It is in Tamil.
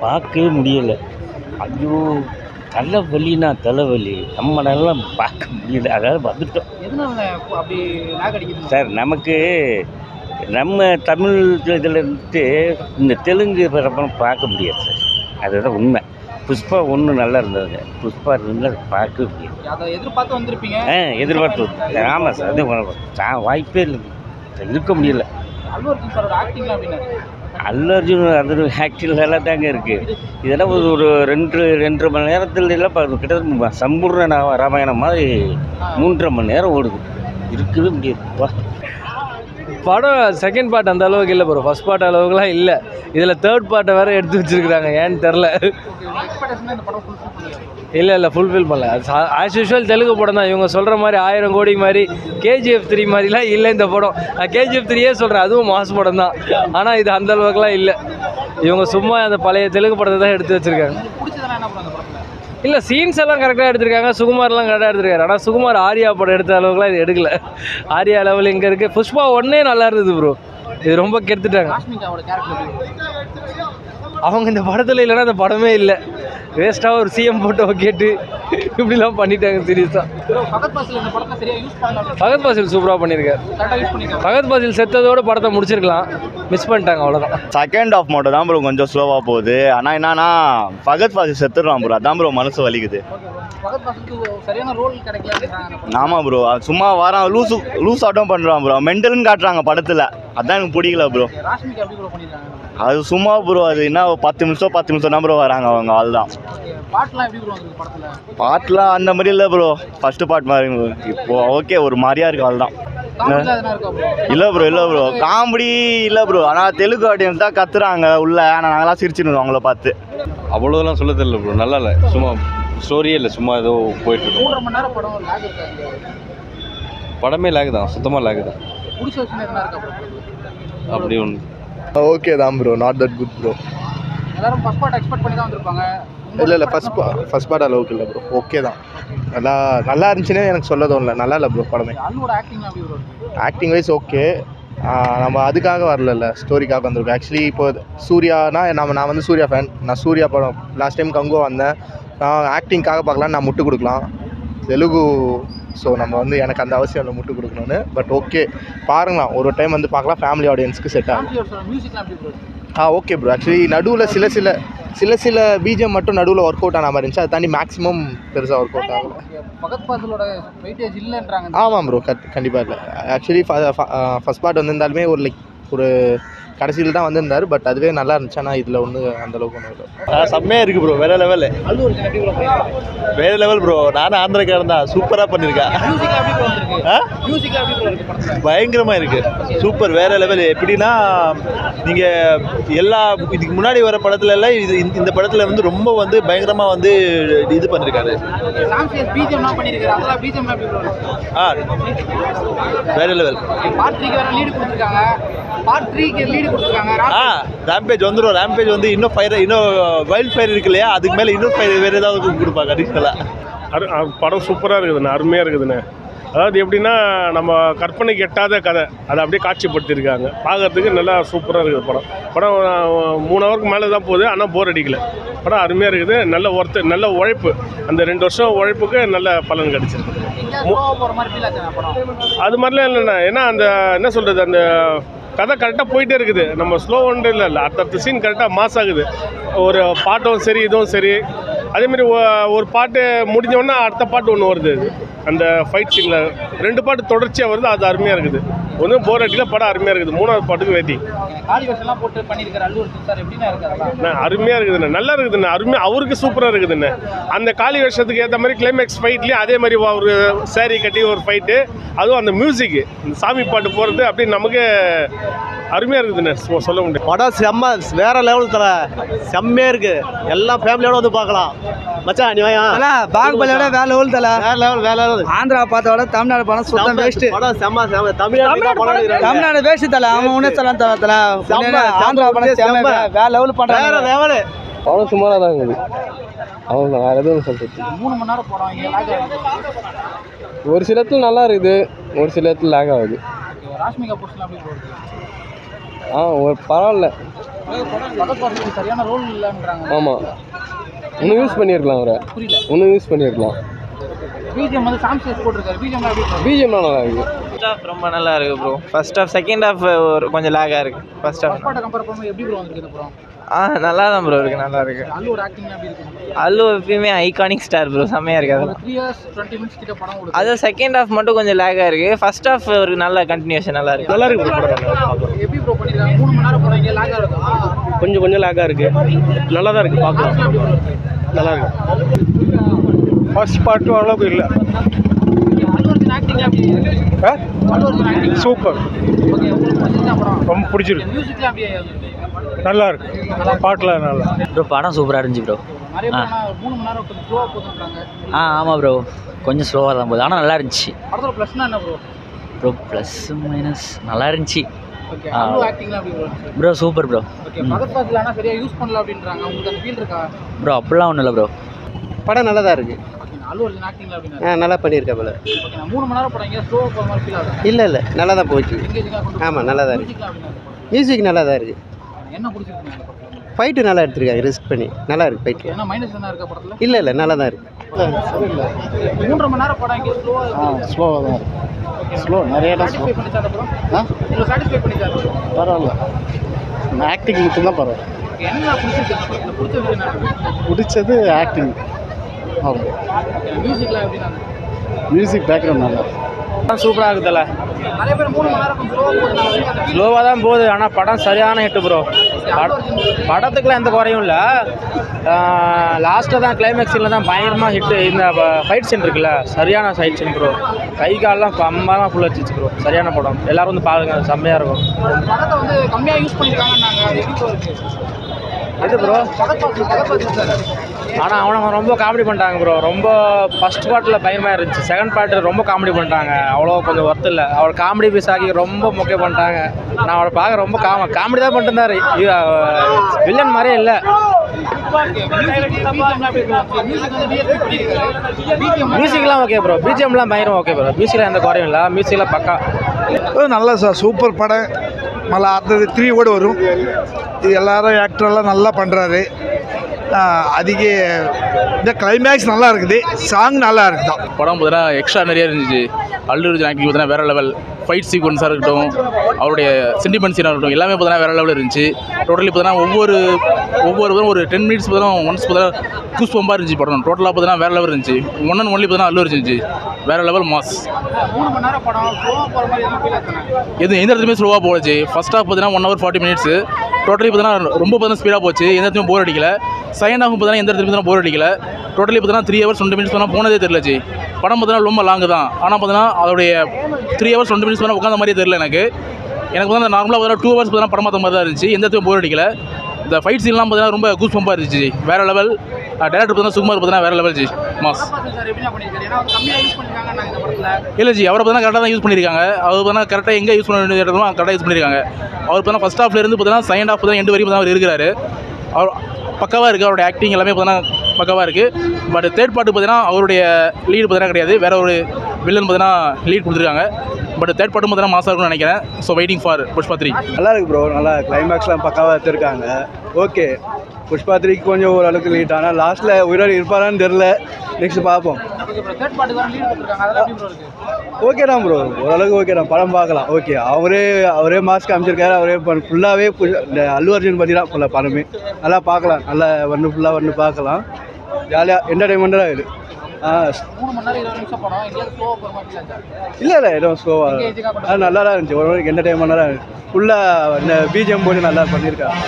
பார்க்கவே முடியலை. ஐயோ! தலைவலினா தலைவலி. நம்மளாலாம் பார்க்க முடியல. அதாவது வந்துட்டோம். சார் நமக்கு நம்ம தமிழ் இதில் இருந்துட்டு இந்த தெலுங்கு படம் பார்க்க முடியாது சார். அதுதான் உண்மை. புஷ்பா 1 நல்லா இருந்ததுங்க. புஷ்பா 2 பார்க்கவே முடியாது. எதிர்பார்த்து ஆமாம் சார். அது வாய்ப்பே இல்லை, இருக்க முடியல. அல்லு அர்ஜுன் அது ஆக்டிங் நல்லா தாங்க இருக்குது. இதெல்லாம் ஒரு 2 மணி நேரத்தில் எல்லாம் கிட்டத்தட்ட சம்பூர்ண ராமாயணம் மாதிரி 3.5 மணி நேரம் ஓடுது. இருக்கவே முடியாது. படம் செகண்ட் பார்ட் அந்த அளவுக்கு இல்லை ப்ரோ. ஃபர்ஸ்ட் பார்ட் அளவுக்குலாம் இல்லை. இதில் தேர்ட் பார்ட்டை வேறு எடுத்து வச்சுருக்குறாங்க. ஏன்னு தெரில. இல்லை ஃபுல்ஃபில் பண்ணல. ஆஸ் யூஷுவல் தெலுங்கு படம் தான். இவங்க சொல்கிற மாதிரி 1000 கோடி மாதிரி KGF 3 மாதிரிலாம் இல்லை இந்த படம். நான் KGF 3 சொல்கிறேன், அதுவும் மாஸ் படம் தான். ஆனால் இது அந்த அளவுக்குலாம் இல்லை. இவங்க சும்மா அந்த பழைய தெலுங்கு படத்தை தான் எடுத்து வச்சுருக்காங்க. இல்லை சீன்ஸ் எல்லாம் கரெக்டாக எடுத்திருக்காங்க. சுகுமார்லாம் கரெக்டாக எடுத்திருக்காரு. ஆனால் சுகுமார் ஆர்யா படம் எடுத்த அளவுக்குலாம் இது எடுக்கல. ஆர்யா லெவல் இங்கே இருக்குது. புஷ்பா 1 நல்லா இருந்தது ப்ரோ. இது ரொம்ப கெடுத்துட்டாங்க. அவங்க இந்த படத்தில் இல்லைன்னா அந்த படமே இல்லை. வேஸ்ட்டாக ஒரு CM போட்டோ கேட்டு இப்படிலாம் பண்ணிட்டாங்க சீரியஸாக. ஃபகத் ஃபாசில் சூப்பராக பண்ணியிருக்காரு. ஃபகத் ஃபாசில் செத்ததோடு படத்தை முடிச்சிருக்கலாம். மிஸ் பண்ணிட்டாங்க, அவ்வளோதான். செகண்ட் ஆஃப் மட்டும் தான் ப்ரோ கொஞ்சம் ஸ்லோவாக போகுது. ஆனால் என்னன்னா ஃபகத் ஃபாசில் செத்துடுறான் ப்ரோ. அதான் ப்ரோ மனசு வலிக்குது. ஆமாம் ப்ரோ, சும்மா வரான் லூஸ் ஆட்டம் பண்ணுறான் ப்ரோ. மென்டல்னு காட்டுறாங்க படத்தில். அதான் எனக்கு பிடிக்கல ப்ரோ. அது சும்மா ப்ரோ. அது என்ன 10 நிமிஷம் தான் ப்ரோ வராங்க அவங்க. அதுதான் பாட்டெலாம் அந்த மாதிரி இல்லை ப்ரோ. ஃபஸ்ட்டு பார்ட் மாதிரி இப்போ ஓகே ஒரு மாதிரியா இருக்குது. அதுதான் இல்லை ப்ரோ காமெடி இல்லை ப்ரோ. ஆனால் தெலுங்கு ஆடியன்ஸ் தான் கத்துறாங்க உள்ள. ஆனால் நாங்களாம் சிரிச்சிருந்தோம் அவங்கள பார்த்து. அவ்வளோதெல்லாம் சொல்ல தெரியல ப்ரோ. நல்லா இல்லை, சும்மா ஸ்டோரியே இல்லை, சும்மா ஏதோ போயிட்டுருக்கு. படமே லேக் தான், சுத்தமாக லேக் தான். அப்படி ஒன்று ஓகே தான் bro. Not that good bro. இல்லை ஃபஸ்ட் பார்ட் அளவுக்கு இல்லை ப்ரோ. ஓகே தான். நல்லா இருந்துச்சுன்னே எனக்கு சொல்ல தோணல. நல்லா இல்லை ப்ரோ படமே. Acting wise okay. நம்ம அதுக்காக வரல, ஸ்டோரிக்காக வந்திருக்கோம். ஆக்சுவலி இப்போ சூர்யானா நான் வந்து சூர்யா ஃபேன். நான் சூர்யா படம் லாஸ்ட் டைம் கங்கோ வந்தேன். நான் ஆக்டிங்காக பார்க்கலாம், நான் முட்டு கொடுக்கலாம் தெலுங்கு. ஸோ நம்ம வந்து எனக்கு அந்த அவசியம் இல்லை முட்டு கொடுக்கணும்னு. பட் ஓகே பாருங்களாம், ஒரு டைம் வந்து பார்க்கலாம். ஃபேமிலி ஆடியன்ஸ்க்கு செட் ஆகும். Okay bro. ஆக்சுவலி நடுவில் சில பிஜிஎம் மட்டும் நடுவில் ஒர்க் அவுட் ஆன மாதிரி இருந்துச்சு. அதை தாண்டி மேக்ஸிமம் பெருசாக ஒர்க் அவுட் ஆகல. ஆமாம் ப்ரோ, கண்டிப்பாக இல்லை. ஆக்சுவலி ஃபஸ்ட் பார்ட் வந்திருந்தாலுமே ஒரு கடைசியில் தான் வந்திருந்தார். பட் அதுவே நல்லா இருந்துச்சு. ஆனால் இதில் அந்தளவுக்கு ஒன்றும் இல்லை. செம்மையாக இருக்குது ப்ரோ. வேறு லெவல் ப்ரோ. நானும் ஆந்திரக்காரன் தான். சூப்பராக பண்ணியிருக்கேன். பயங்கரமாக இருக்குது. சூப்பர், வேறு லெவல். எப்படின்னா நீங்கள் இதுக்கு முன்னாடி வர படத்துல எல்லாம் இந்த படத்தில் வந்து ரொம்ப வந்து பயங்கரமாக வந்து இது பண்ணியிருக்காரு. வேறு லெவல். ரேம்பேஜ் வந்துடும். ரேம்பேஜ் வந்து இன்னும் வைல்ட் ஃபயர் இருக்கு இல்லையா, அதுக்கு மேலே இன்னும் ஃபயர் வேறு ஏதாவது கொடுப்பாங்க அடிஷ்னலாக. படம் சூப்பராக இருக்குதுண்ணே, அருமையாக இருக்குதுண்ணே. அதாவது எப்படின்னா நம்ம கற்பனைக்கு எட்டாத கதை அதை அப்படியே காட்சிப்படுத்தியிருக்காங்க. பார்க்கறதுக்கு நல்லா சூப்பராக இருக்குது படம் 3 ஹவருக்கு மேலே தான் போகுது. ஆனால் போர் அடிக்கல. படம் அருமையாக இருக்குது. நல்ல உழைப்பு. அந்த 2 வருஷம் உழைப்புக்கு நல்ல பலன் கிடச்சிருக்கு. அது மாதிரிலாம் இல்லைண்ணா. ஏன்னா அந்த என்ன சொல்கிறது, அந்த கதை கரெக்டாக போயிட்டே இருக்குது. நம்ம ஸ்லோ ஒன்று இல்லை, அடுத்த சீன் கரெக்டாக மாஸ் ஆகுது. ஒரு பாட்டும் சரி இதுவும் சரி. அதேமாதிரி ஒரு பாட்டு முடிஞ்சோடனே அடுத்த பாட்டு ஒன்று வருது. அந்த ஃபைட் சீனில் 2 பாட்டு தொடர்ச்சியாக வருது. அது அருமையாக இருக்குது. ஒன்றும் போர் அடிக்கல. படம் அருமையாக இருக்குது. 3வது பாட்டுக்கு வெயிட்டிங். அருமையாக இருக்குதுண்ணே, நல்லா இருக்குதுண்ணே, அருமையாக. அவருக்கு சூப்பராக இருக்குதுண்ணே. அந்த காளி வேஷத்துக்கு ஏற்ற மாதிரி கிளைமேக்ஸ் ஃபைட்லேயும் அதே மாதிரி ஒரு சாரி கட்டி ஒரு ஃபைட்டு. அதுவும் அந்த மியூசிக்கு, இந்த சாமி பாட்டு போகிறது அப்படி நமக்கு அருமையாக இருக்குதுண்ணே, சொல்ல முடியும். படம் செம்ம வேறு லெவல் தர. செம்மையாக இருக்குது. எல்லாம் ஃபேமிலியோட வந்து பார்க்கலாம். மச்சான் நீ வாங்க. பாகுபலியோட வேற லெவல் தல. வேற லெவல். ஆந்திரா பார்த்தோட தமிழ்நாடு படம் சுத்தம் வேஸ்ட். படம் செம்ம தமிழ்நாடு வேஸ்ட் தல. அவன் உன்ன சொல்லலாம் தல. ஆந்திரா படம் செம்ம வேற லெவல் பண்றாங்க. வேற லெவல். படம் சுமாராக தான் இருக்குது. அவங்க வேறு எதுவும் சொல்கிறது. 3 மணி நேரம் போகிறாங்க. ஒரு சில இடத்துல நல்லா இருக்குது, ஒரு சில இடத்துல லேக் ஆகுது. ராஷ்மிகா போஸ்ட்லாம் அப்படி போகுது. ஒரு பரவாயில்ல, பகத் பாசில் சரியான ரோல் இல்லைன்றாங்க. ஆமாம், இன்னும் யூஸ் பண்ணியிருக்கலாம் அவரை, புரியல. இன்னும் யூஸ் பண்ணியிருக்கலாம். பிஜிஎம் வந்து சாம் சேஸ் போட்டிருக்காரு. பிஜிஎம் எப்படி பிஜிஎம்லாம் நல்லா இருக்கு. ஃபர்ஸ்ட் ஹாஃப் ரொம்ப நல்லா இருக்கு bro. First half second half ஒரு கொஞ்சம் லேகாக இருக்கு. ஃபர்ஸ்ட் ஹாஃப் பாட்டை கம்பேர் பண்ணும்போது எப்படி ப்ரோ வந்துருக்கு இந்த படம்? நல்லா தான் ப்ரோ இருக்கு, நல்லா இருக்கு. அல்லுவோட ஆக்டிங் எப்படி இருக்கு? அல்லு எப்பயுமே ஐகானிக் ஸ்டார் ப்ரோ, செம்மையாக இருக்கு. ஒரு அதெல்லாம் 3 hours 20 minutes கிட்ட படம் ஓடுது. அது செகண்ட் ஹாஃப் மட்டும் கொஞ்சம் லேகாக இருக்கு. ஃபர்ஸ்ட் ஹாஃப் ஒரு நல்ல கண்டினியூஷன் நல்லா இருக்கு. நல்லா இருக்கு படம். எப்படி ப்ரோ பண்ணிருக்காங்க? 3 மணி நேரம் படம் இங்கே லாகா இருக்கா? கொஞ்சம் லேக்காக இருக்கு. நல்லா தான் இருக்கு, பார்க்கலாம். எப்படி ப்ரோ இருக்கு? நல்லா இருக்கு. ஃபர்ஸ்ட் பார்ட்டும் அவ்வளோக்கு இல்லை. அல்லு அர்ஜுன் ஆக்டிங் எப்படி இருக்கு? அல்லு அர்ஜுன் ஆக்டிங் சூப்பர், ஓகே. உங்களுக்கு பிடிச்ச படம்? ரொம்ப பிடிச்சிருக்கு. மியூசிக்லாம் அப்படியே நல்லா இருக்கு, பாட்டுலாம் நல்லா. ப்ரோ படம் சூப்பராக இருந்துச்சு ப்ரோ. நிறைய பேர் 3 மணி நேரம் கொஞ்சம் ஸ்லோவாக போகுதுன்றாங்க. ஆமாம் ப்ரோ, கொஞ்சம் ஸ்லோவாக தான் போகுது, ஆனால் நல்லா இருந்துச்சு. படத்தோட ப்ளஸ்னா என்ன ப்ரோ? ப்ரோ ப்ளஸ் மைனஸ் நல்லா இருந்துச்சு. ஓகே. அல்லு ஆக்டிங்லாம் எப்படி bro? Bro super bro. Okay. Fahadh Faasil ஆனால் சரியாக யூஸ் பண்ணல அப்படின்றாங்க. உங்களுக்கு அந்த ஃபீல் இருக்கா? ப்ரோ அப்படிலாம் ஒன்றும் இல்லை ப்ரோ. படம் நல்லா தான் இருக்குது. ஓகே. அல்லு அர்ஜுன் ஆக்டிங்லாம் அப்படின்னா நல்லா பண்ணியிருக்கா போல. ஓகே. 3 மணி நேரம் படம் இங்கே ஸ்லோவாக போகிற மாதிரி ஃபீல் ஆகுது. இல்லை நல்லா தான் போச்சு. எங்கேஜிங்காக கொண்டு ஆமாம், நல்லா தான் இருக்குது. மியூசிக்லாம் அப்படின்னா மியூசிக் நல்லா தான் இருக்குது. என்ன பிடிச்சிருக்கு இந்த படத்தில்? ஃபைட்டு நல்லா எடுத்திருக்காங்க, ரிஸ்க் பண்ணி நல்லா இருக்குது ஃபைட்டு. ஏன்னா மைனஸ் என்ன இருக்கா படத்தில்? இல்லை நல்லா தான் இருக்குது. 3 மணி நேரம் படம் இங்கே ஸ்லோவாக ஸ்லோவாக தான் இருக்குது. ஸ்லோ நிறைய இடம் சாட்டிஸ்ஃபை பண்ணிச்சா அந்த படம்? உங்களை சாட்டிஸ்ஃபை பண்ணிச்சா அந்த படம்? பரவாயில்ல, ஆக்டிங் மட்டும்தான் பரவாயில்ல. என்ன பிடிச்சிருக்கு அந்த படத்தில்? பிடிச்ச விஷயம் என்ன? பிடிச்சது ஆக்டிங். ஆமாம், மியூசிக்லாம் எப்படின்னா மியூசிக் பேக்ரவுண்ட் நல்லா. சூப்பராக இருக்குதுல்ல. நிறைய பேர் 3 மணி நேரம் கொஞ்சம் ஸ்லோவாக போகுது. ஸ்லோவாக தான் போகுது, ஆனால் படம் சரியான ஹிட்டு ப்ரோ. படத்துக்குலாம் எந்த குறையும் இல்லை. லாஸ்ட்டில் தான் கிளைமேக்ஸில் தான் பயங்கரமாக ஹிட்டு. இந்த ஃபைட் சீன் இருக்குல்ல, சரியான ஃபைட் சீன் ப்ரோ. கை காலெலாம் அம்மாலாம் ஃபுல் அடிச்சிச்சு ப்ரோ. சரியான படம், எல்லோரும் வந்து பாருங்க, செம்மையாக இருக்கும். படத்தை வந்து கம்மியாக யூஸ் பண்ணியிருக்காங்கன்னாங்க. அது எப்படி ப்ரோ இருக்கு? இது ப்ரோ, பகத் பாசில் சார். ஆனால் அவனுங்க ரொம்ப காமெடி பண்ணிட்டாங்க ப்ரோ. ரொம்ப ஃபஸ்ட் பார்ட்டில் பயமாக இருந்துச்சு, செகண்ட் பார்ட்டில் ரொம்ப காமெடி பண்ணிட்டாங்க. அவ்வளோ கொஞ்சம் ஒர்த்து இல்லை. அவள் காமெடி பீஸ் ஆகி ரொம்ப முக்கியம் பண்ணிட்டாங்க. நான் அவளை பார்க்க ரொம்ப காமெடி தான் பண்ணிட்டு வில்லன் மாதிரியே இல்லை. மியூசிக்லாம் ஓகே ப்ரோ, பிஜிஎம்லாம் பயங்கரம் ஓகே ப்ரோ. மியூசிக்லாம் எந்த குறையும் இல்லை, மியூசிக்லாம் பக்கா. நல்ல சார், சூப்பர் படம். மళ్ళీ அடுத்தது 3 கூட வரும். இது எல்லாரும் ஆக்டரெல்லாம் நல்லா பண்ணுறாரு. அதுக்கு இந்த கிளைமேக்ஸ் நல்லா இருக்குது, சாங் நல்லா இருக்குதான். படம் பார்த்தீங்கன்னா எக்ஸ்ட்ரா நிறைய இருந்துச்சு. அல்லு அர்ஜுன் ஆக்டிங் பார்த்தீங்கன்னா வேறு லெவல். ஃபைட் சீக்வன்ஸாக இருக்கட்டும், அவருடைய சென்டிமெண்ட் சீனாக இருக்கட்டும், எல்லாமே பார்த்தீங்கன்னா வேறு லெவலில் இருந்துச்சு. டோட்டலி பார்த்தீங்கன்னா ஒவ்வொரு ஒரு 10 மினிட்ஸ் பார்த்தீங்கன்னா ஒன்ஸ் பார்த்தீங்கன்னா கூஸ் பம்பாக இருந்துச்சு படம். டோட்டலாக பார்த்தீங்கன்னா வேறு லெவல் இருந்துச்சு. ஒன் அண்ட் ஒன்லி பார்த்தீங்கன்னா அல்லு இருந்துச்சு, வேறு லெவல் மாஸ். 3 மணி நேரம் படம் ஸ்லோவாக போகிற மாதிரி எதுவும் ஃபீல் ஆச்சுன்னா? எந்த இடத்துலையுமே ஸ்லோவாக போச்சு. ஃபர்ஸ்ட் ஹாஃப் பார்த்தீங்கன்னா 1 hour 40 minutes. டோட்டலி பார்த்தீங்கன்னா ரொம்ப பார்த்தீங்கன்னா ஸ்பீடாக போச்சு, எந்த இடத்துலையும் போர் அடிக்கல. செகண்ட் ஹாஃப் பார்த்தீங்கன்னா எந்த இடத்துலையும் போர் அடிக்கல. டோட்டலி பார்த்தீங்கன்னா 3 hours 20 minutes பார்த்தீங்கன்னா போனதே தெரியலச்சு. படம் பார்த்தீங்கன்னா ரொம்ப லாங்கு தான், ஆனால் பார்த்தீங்கன்னா அதோடைய 3 hours 20 minutes பார்த்தீங்கன்னா உட்காந்த மாதிரியே தெரியல எனக்கு. பார்த்தீங்கன்னா நார்மலாக பார்த்தீங்கன்னா 2 hours பார்த்தீங்கன்னா படம் பார்த்த மாதிரி தான் இருந்துச்சு, எந்த இடத்துலையும் போர் அடிக்கல. இந்த ஃபைட் சீன்லாம் பார்த்தீங்கன்னா ரொம்ப கூஸ் பம்பாக இருந்துச்சு, வேறு லெவல். டேரக்டர் பார்த்தீங்கன்னா சுகுமார் பார்த்தீங்கன்னா வேறு லெவல் ஜி, மாஸ். இல்லை ஜி, அவரை பார்த்தீங்கன்னா கரெக்டாக தான் யூஸ் பண்ணியிருக்காங்க. அவர் பார்த்தீங்கன்னா கரெக்டாக எங்கே யூஸ் பண்ண வேண்டிய இடமோ கரெக்டாக யூஸ் பண்ணியிருக்காங்க. அவர் பார்த்தீங்கன்னா ஃபஸ்ட் ஹாஃப்லேருந்து பார்த்தீங்கன்னா செகண்ட் ஹாஃப் தான் எண்டு வரைக்கும் தான் அவர் இருக்கிறாரு. அவர் பக்காவாக இருக்குது, அவருடைய ஆக்டிங் எல்லாமே பார்த்தீங்கன்னா பக்காவாக இருக்குது. பட் தேர்ட் பார்ட்டு பார்த்தீங்கன்னா அவருடைய லீடு பார்த்தீங்கன்னா கிடையாது, வேற ஒரு வில்லன் பார்த்தீங்கன்னா லீட் கொடுத்துருக்காங்க. பட் தேர்ட் பார்ட்டும் பார்த்தீங்கன்னா மாசாக இருக்கும்னு நினைக்கிறேன். So waiting for Pushpa 3. நல்லா இருக்குது ப்ரோ, நல்லா கிளைமேக்ஸ்லாம் பக்காவாக எடுத்துருக்காங்க. ஓகே, புஷ்பா 3க்கு கொஞ்சம் ஓரளவுக்கு லீட், ஆனால் லாஸ்ட்டில் உயிரோடு இருப்பாரான்னு தெரில. நெக்ஸ்ட் பார்ப்போம். ஓகே தான் ப்ரோ, ஓரளவுக்கு ஓகே தான், படம் பார்க்கலாம். ஓகே, அவரே மாஸ்க் அமைச்சிருக்காரு, அவரே ஃபுல்லாகவே இந்த அல்லு அர்ஜுன் பற்றி தான் ஃபுல்லாக படமே. நல்லா பார்க்கலாம், நல்லா ஃபுல்லாக வந்து பார்க்கலாம். ஜாலியாக என்டர்டைன்மெண்ட்டாக இருக்குது. 3 மணி நேரம் 20 நிமிஷம் படம் எங்கேயாவது ஸ்லோவாக போகிற மாதிரி ஃபீல் ஆச்சா? இல்லை எதுவும் ஸ்லோவாக, நல்லா தான் இருந்துச்சு. ஒரு என்டர்டைன்மெண்ட்டாக தான் இருந்துச்சு. ஃபுல்லாக இந்த பிஜிஎம் போட்டு நல்லா பண்ணியிருக்காங்க.